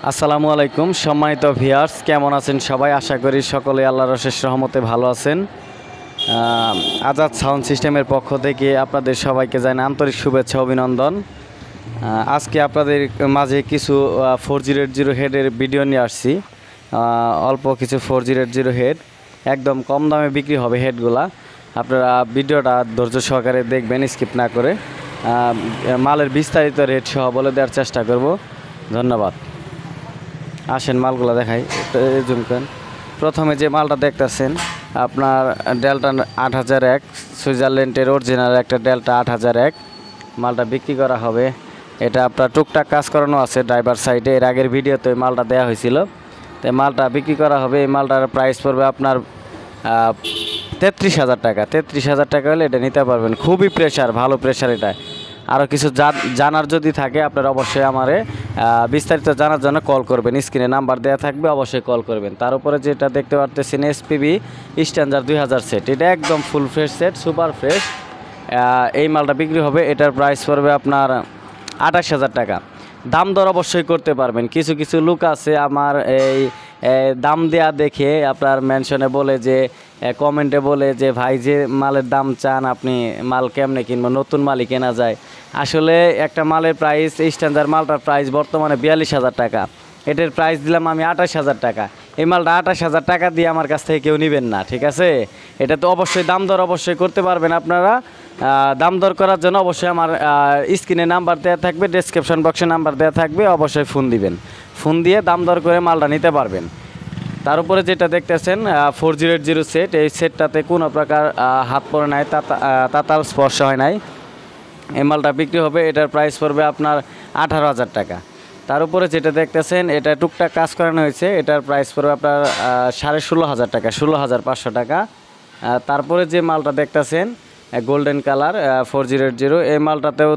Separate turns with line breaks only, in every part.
আসসালামু আলাইকুম সম্মানিত ভিউয়ার্স, কেমন আছেন সবাই? আশা করি সকলে আল্লাহর অশেষ রহমতে ভালো আছেন। আজাদ সাউন্ড সিস্টেমের পক্ষ থেকে আপনাদের সবাইকে জানাই আন্তরিক শুভেচ্ছা অভিনন্দন। আজকে আপনাদের মাঝে কিছু 4080 হেডের ভিডিও নিয়ে আসছি। অল্প কিছু 4080 হেড একদম কম দামে বিক্রি হবে হেডগুলা। আপনারা ভিডিওটা ধৈর্য সহকারে দেখবেন, স্কিপ না করে। মালের বিস্তারিত রেট সহ বলে দেওয়ার চেষ্টা করব। ধন্যবাদ। আসেন মালগুলো দেখাই, জুম করেন। প্রথমে যে মালটা দেখতেছেন আপনার ডেল্টা 8001, সুইজারল্যান্ডের অরিজিনাল একটা ডেল্টা 8001 মালটা বিক্রি করা হবে। এটা আপনার টুকটাক কাজ করানো আছে ড্রাইভার সাইডে, এর আগের ভিডিওতে ওই মালটা দেওয়া হয়েছিল। তো মালটা বিক্রি করা হবে। এই মালটার প্রাইস পড়বে আপনার 33,000 টাকা। 33,000 টাকা হলে এটা নিতে পারবেন। খুবই প্রেশার, ভালো প্রেশার। এটা আরও কিছু জানার যদি থাকে আপনারা অবশ্যই আমারে বিস্তারিত জানার জন্য কল করবেন। স্ক্রিনে নাম্বার দেওয়া থাকবে, অবশ্যই কল করবেন। তার উপরে যেটা দেখতে পারতেছেন এসপিবি স্ট্যান্ডার্ড 2000 সেট, এটা একদম full fresh set, super fresh. এই মালটা বিক্রি হবে। এটার প্রাইস পড়বে আপনার 28,000 টাকা। দাম দর অবশ্যই করতে পারবেন। কিছু কিছু লোক আছে আমার এই দাম দেয়া দেখে আপনার মেনশনে বলে যে, কমেন্টে বলে যে ভাই যে মালের দাম চান আপনি মাল কেমনে কিনবো, নতুন মালই কেনা যায়। আসলে একটা মালের প্রাইস, স্ট্যান্ডার্ড মালটার প্রাইস বর্তমানে 42,000 টাকা। এটার প্রাইস দিলাম আমি 28,000 টাকা। এই মালটা 28,000 টাকা দিয়ে আমার কাছ থেকে কেউ নেবেন না, ঠিক আছে? এটা তো অবশ্যই দাম দর অবশ্যই করতে পারবেন আপনারা। দাম দর করার জন্য অবশ্যই আমার স্ক্রিনে নাম্বার দেওয়া থাকবে, ডেসক্রিপশন বক্সে নাম্বার দেওয়া থাকবে, অবশ্যই ফোন দিবেন। ফোন দিয়ে দাম দর করে মালটা নিতে পারবেন। তার উপরে যেটা দেখতেছেন 4080 সেট, এই সেটটাতে কোনো প্রকার হাত পড়ে নাই, তাতাল স্পর্শ হয় নাই। এই মালটা বিক্রি হবে। এটার প্রাইস পড়বে আপনার 18,000 টাকা। তার উপরে যেটা দেখতেছেন এটা টুকটাক কাজ করানো হয়েছে, এটার প্রাইস পড়বে আপনার 16,500 টাকা, 16,500 টাকা। তারপরে যে মালটা দেখতেছেন গোল্ডেন কালার 4080, এই মালটাতেও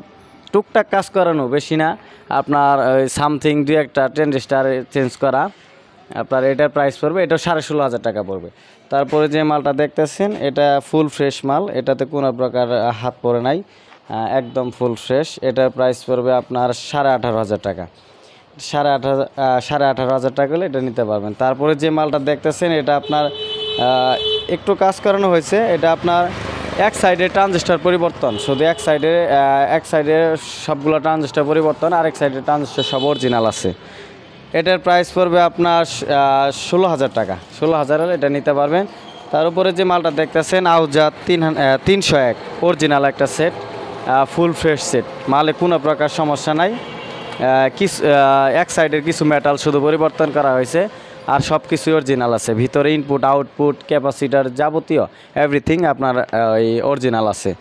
টুকটাক কাজ করানো, বেশি না। আপনার সামথিং 2-1টা ট্রানজিস্টার চেঞ্জ করা। আপনার এটার প্রাইস পড়বে, এটা 16,500 টাকা পড়বে। তারপরে যে মালটা দেখতেছেন এটা ফুল ফ্রেশ মাল, এটাতে কোনো প্রকার হাত পড়ে নাই, একদম ফুল ফ্রেশ। এটার প্রাইস পড়বে আপনার 18,500 টাকা। 18,500 টাকা হলে এটা নিতে পারবেন। তারপরে যে মালটা দেখতেছেন এটা আপনার একটু কাজ করানো হয়েছে। এটা আপনার এক সাইডে ট্রানজিস্টার পরিবর্তন, শুধু এক সাইডে সবগুলো ট্রানজিস্টার পরিবর্তন, আরেক সাইডে ট্রানজিস্টার সব অরিজিনাল আছে। এটার প্রাইস পড়বে আপনার 16,000 টাকা। 16,000 হলে এটা নিতে পারবেন। তার উপরে যে মালটা দেখতেছেন আউজাদ 301 অরিজিনাল একটা সেট, ফুল ফ্রেশ সেট। মালে কোনো প্রকার সমস্যা নাই। কিছু এক সাইডের কিছু মেটাল শুধু পরিবর্তন করা হয়েছে, আর সব কিছু অরিজিনাল আছে। ভিতরে ইনপুট আউটপুট ক্যাপাসিটার যাবতীয় এভরিথিং আপনার এই অরিজিনাল আছে।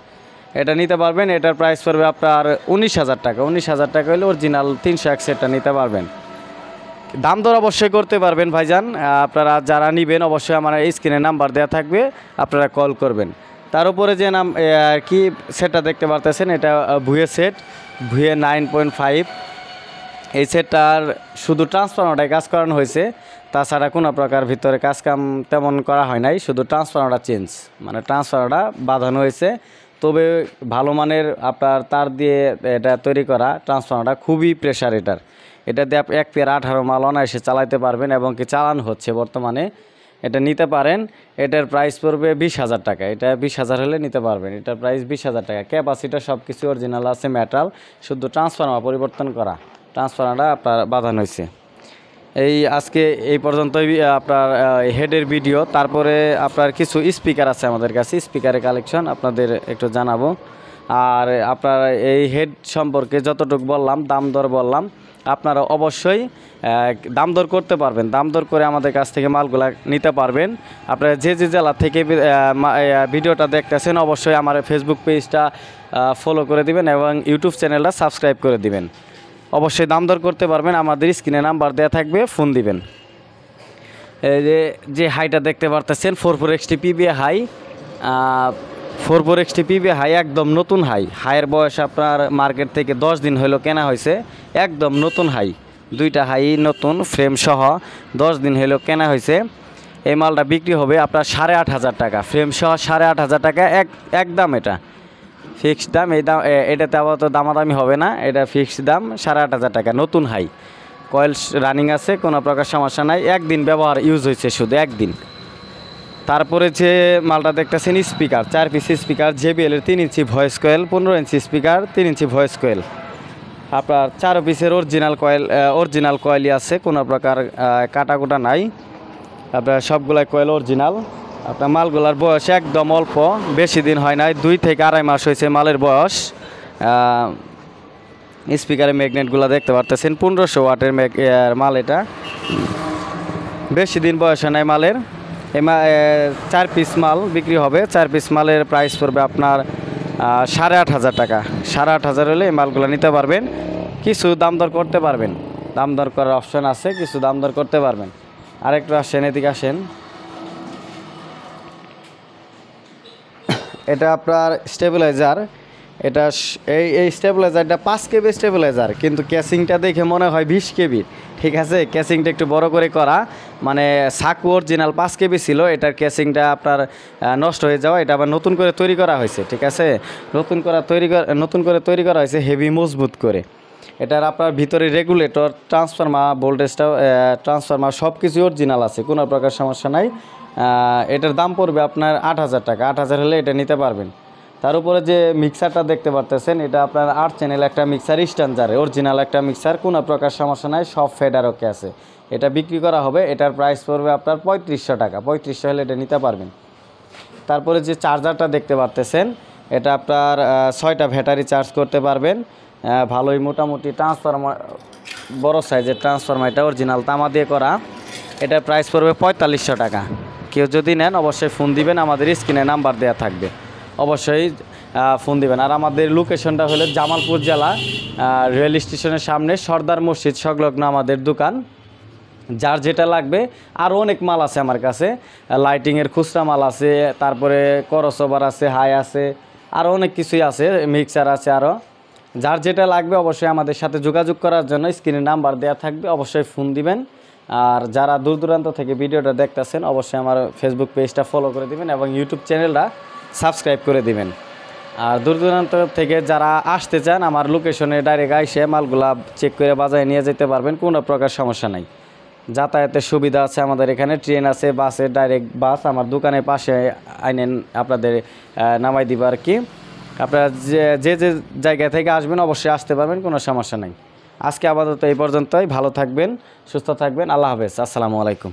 এটা নিতে পারবেন। এটার প্রাইস পড়বে আপনার 19,000 টাকা। 19,000 টাকা হলে অরিজিনাল 301 সেটটা নিতে পারবেন। দাম দর অবশ্যই করতে পারবেন ভাইজান। আপনারা যারা নেবেন অবশ্যই আমার স্ক্রিনে নাম্বার দেওয়া থাকবে, আপনারা কল করবেন। তার উপরে যে কি সেটটা দেখতে পারতেছেন এটা ভুয়ে সেট, ভুয়ে 9.5। এই সেটটার শুধু ট্রান্সফরমারটাই কাজ করানো হয়েছে, তাছাড়া কোনো প্রকার ভিতরে কাজকাম তেমন করা হয় নাই, শুধু ট্রান্সফরমারটা চেঞ্জ, মানে ট্রান্সফরমারটা বাঁধানো হয়েছে। তবে ভালো মানের আপনার তার দিয়ে এটা তৈরি করা ট্রান্সফরমারটা, খুবই প্রেশার এটার। এটা দিয়ে এক পেয়ার 18 মাল অনায়াসে চালাতে পারবেন, এবং কি চালানো হচ্ছে বর্তমানে। এটা নিতে পারেন। এটার প্রাইস পড়বে 20,000 টাকা। এটা 20,000 হলে নিতে পারবেন। এটার প্রাইস 20,000 টাকা। ক্যাপাসিটার সব কিছু অরিজিনাল আছে, মেটাল, শুধু ট্রান্সফরমার পরিবর্তন করা, ট্রান্সফরমারটা আপনার বাঁধানো হয়েছে। এই আজকে এই পর্যন্তই আপনার হেডের ভিডিও। তারপরে আপনার কিছু স্পিকার আছে আমাদের কাছে, স্পিকারের কালেকশন আপনাদের একটু জানাবো। আর আপনার এই হেড সম্পর্কে যতটুকু বললাম, দাম দর বললাম, আপনারা অবশ্যই দাম দর করতে পারবেন। দাম দর করে আমাদের কাছ থেকে মালগুলা নিতে পারবেন। আপনারা যে যে জেলা থেকে ভিডিওটা দেখতেছেন অবশ্যই আমার ফেসবুক পেজটা ফলো করে দিবেন, এবং ইউটিউব চ্যানেলটা সাবস্ক্রাইব করে দিবেন। অবশ্যই দাম দর করতে পারবেন। আমাদের স্ক্রিনে নাম্বার দেওয়া থাকবে, ফোন দিবেন। এই যে হাইটা দেখতে পারতেছেন 44XT PBA high, 44XT PBA high একদম নতুন হাই। হাইয়ের বয়স আপনার মার্কেট থেকে 10 দিন হলো কেনা হয়েছে, একদম নতুন হাই। দুইটা হাই নতুন ফ্রেম সহ 10 দিন হলো কেনা হয়েছে। এই মালটা বিক্রি হবে আপনার 8,500 টাকা, ফ্রেম সহ 8,500 টাকা একদম। এটা ফিক্সড দাম। এই দাম, এটাতে আপাতত দামাদামি হবে না, এটা ফিক্সড দাম 8,500 টাকা, নতুন হাই। কয়েল রানিং আছে, কোনো প্রকার সমস্যা নাই। একদিন ব্যবহার ইউজ হয়েছে, শুধু একদিন। তারপরে যে মালটা দেখতেছেন স্পিকার, 4 পিস স্পিকার, JBL এর 3 inch voice coil, 15 inch speaker, 3 inch voice coil. আপনার 4 পিসের অরিজিনাল কয়েলই আছে, কোনো প্রকার কাটাকুটা নাই। আপনার সবগুলাই কয়েল অরিজিনাল। আপনার মালগুলার বয়স একদম অল্প, বেশি দিন হয় নাই, 2 থেকে আড়াই মাস হয়েছে মালের বয়স। স্পিকারের ম্যাগনেটগুলো দেখতে পারতেছেন, 1500 ওয়াটের মাল। এটা বেশি দিন বয়স হয় নাই মালের। 4 পিস মাল বিক্রি হবে। 4 পিস মালের প্রাইস পড়বে আপনার 8,500 টাকা। 8,500 হলে এই মালগুলো নিতে পারবেন। কিছু দাম দর করতে পারবেন, দাম দর করার অপশন আছে, কিছু দাম দর করতে পারবেন। আরেকটু আসেন, এদিকে আসেন। এটা আপনার স্টেবিলাইজার। এটা এই স্টেবিলাইজারটা 5 কেবি স্টেবিলাইজার, কিন্তু ক্যাসিংটা দেখে মনে হয় 20 কেবি। ঠিক আছে, ক্যাসিংটা একটু বড় করে করা, মানে সাকু অরিজিনাল 5 কেবি ছিল, এটার ক্যাসিংটা আপনার নষ্ট হয়ে যাওয়া, এটা আবার নতুন করে তৈরি করা হয়েছে। ঠিক আছে, নতুন করে তৈরি করা হয়েছে হেভি মজবুত করে। এটার আপনার ভিতরে রেগুলেটর, ট্রান্সফরমার, ভোল্টেজটা ট্রান্সফরমার সব কিছু অরিজিনাল আছে, কোনো প্রকার সমস্যা নাই। এটার দাম পড়বে আপনার 8,000 টাকা। 8,000 হলে এটা নিতে পারবেন। তার উপরে যে মিক্সারটা দেখতে পারতেছেন, এটা আপনার 8 চ্যানেল একটা মিক্সার, স্ট্যান্ডার্ডের অরিজিনাল একটা মিক্সার, কোনো প্রকার সমস্যা নাই, সব ফেডার ওকে আছে। এটা বিক্রি করা হবে, এটার প্রাইস পড়বে আপনার 3500 টাকা। 3500 হলে এটা নিতে পারবেন। তারপরে যে চার্জারটা দেখতে পারতেছেন, এটা আপনার 6টা ব্যাটারি চার্জ করতে পারবেন। ভালোই মোটামুটি ট্রান্সফরমার, বড় সাইজের ট্রান্সফরমার, এটা অরিজিনাল তামা দিয়ে করা। এটার প্রাইস পড়বে 4500 টাকা। কেউ যদি নেন অবশ্যই ফোন দিবেন, আমাদের স্ক্রিনে নাম্বার দেওয়া থাকবে, অবশ্যই ফোন দিবেন। আর আমাদের লোকেশনটা হলো জামালপুর জেলা, রেল স্টেশনের সামনে, সর্দার মসজিদ সংলগ্ন আমাদের দোকান। যার যেটা লাগবে, আরও অনেক মাল আছে আমার কাছে, লাইটিংয়ের খুচরা মাল আছে, তারপরে করসওভার আছে, হাই আছে, আরও অনেক কিছুই আছে, মিক্সার আছে আরও। যার যেটা লাগবে অবশ্যই আমাদের সাথে যোগাযোগ করার জন্য স্ক্রিনে নাম্বার দেওয়া থাকবে, অবশ্যই ফোন দিবেন। আর যারা দূর দূরান্ত থেকে ভিডিওটা দেখতেছেন, অবশ্যই আমার ফেসবুক পেজটা ফলো করে দিবেন এবং ইউটিউব চ্যানেলটা সাবস্ক্রাইব করে দিবেন। আর দূর দূরান্ত থেকে যারা আসতে চান, আমার লোকেশনে ডাইরেক্ট আইসে মালগুলা চেক করে বাজারে নিয়ে যেতে পারবেন, কোনো প্রকার সমস্যা নাই। যাতায়াতের সুবিধা আছে আমাদের এখানে, ট্রেন আছে, বাসে, ডাইরেক্ট বাস আমার দোকানের পাশে আইনেন, আপনাদের নামাই দিব আর কি। আপনারা যে জায়গা থেকে আসবেন অবশ্যই আসতে পারবেন, কোনো সমস্যা নাই। আজকে আপাতত এই পর্যন্তই। ভালো থাকবেন, সুস্থ থাকবেন, আল্লাহ হাফেজ, আসসালামু আলাইকুম।